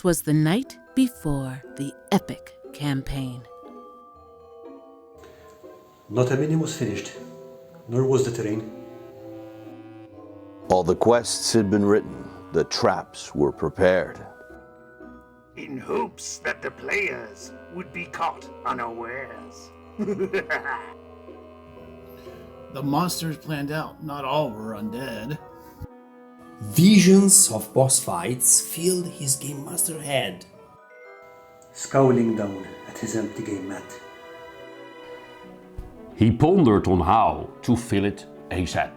'Twas the night before the epic campaign. Not a minute was finished, nor was the terrain. All the quests had been written, the traps were prepared. In hopes that the players would be caught unawares. The monsters planned out, not all were undead. Visions of boss fights filled his game master head. Scowling down at his empty game mat. He pondered on how to fill it ASAP.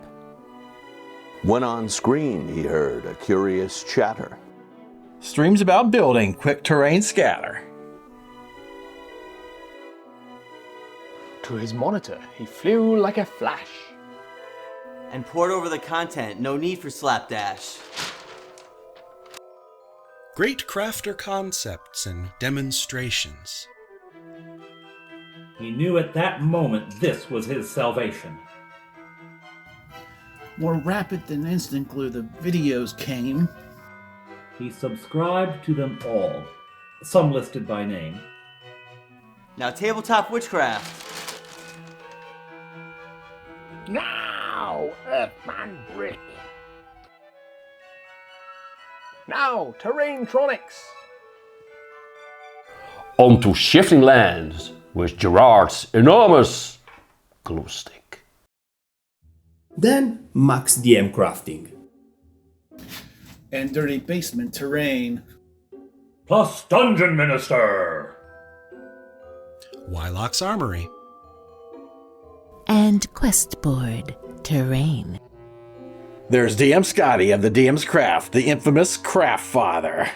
When on screen he heard a curious chatter. Streams about building quick terrain scatter. To his monitor, he flew like a flash. And poured over the content, no need for slapdash. Great crafter concepts and demonstrations. He knew at that moment this was his salvation. More rapid than instant glue, the videos came. He subscribed to them all, some listed by name. Now tabletop witchcraft. Now, earthmanbrick. Now, terraintronics. Onto shifting lands with Gerard's enormous glue stick. Then Max DM crafting. And dirty basement terrain. Plus Dungeon Minister. Wyloch's Armory. And QuestBoard Terrain. There's DM Scotty of the DM's Craft, the infamous Craft Father.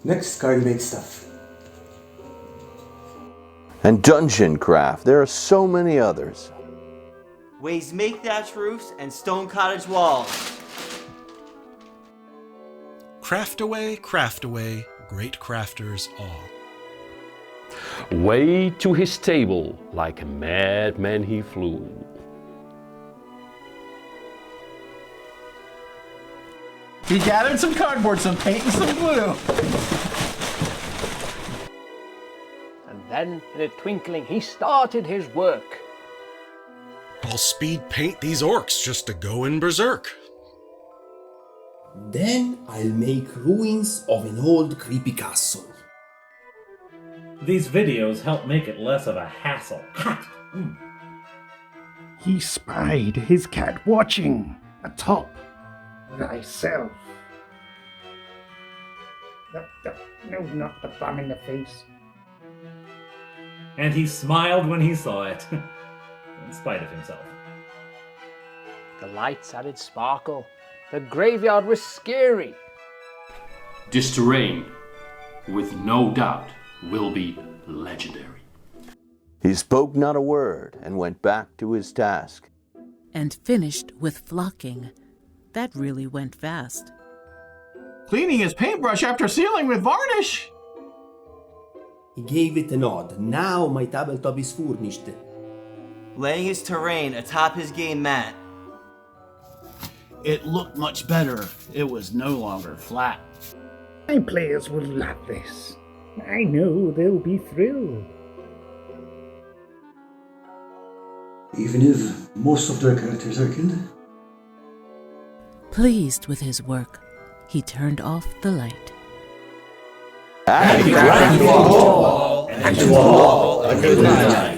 Next, Karl makes stuff. And Dungeon Craft, there are so many others. Ways make thatch roofs and stone cottage walls. Craft away, great crafters all. Way to his table, like a madman he flew. He gathered some cardboard, some paint, and some glue. And then, in a twinkling, he started his work. I'll speed paint these orcs just to go in berserk. Then I'll make ruins of an old creepy castle. These videos help make it less of a hassle. He spied his cat watching atop thyself. No, not the bum in the face. And he smiled when he saw it, in spite of himself. The lights added sparkle. The graveyard was scary. This terrain, with no doubt, will be legendary. He spoke not a word and went back to his task. And finished with flocking. That really went fast. Cleaning his paintbrush after sealing with varnish. He gave it a nod. Now my tabletop is furnished. Laying his terrain atop his game mat. It looked much better. It was no longer flat. My players will love this. I know they'll be thrilled. Even if most of their characters are killed. Pleased with his work, he turned off the light. And to all, and to all a good night.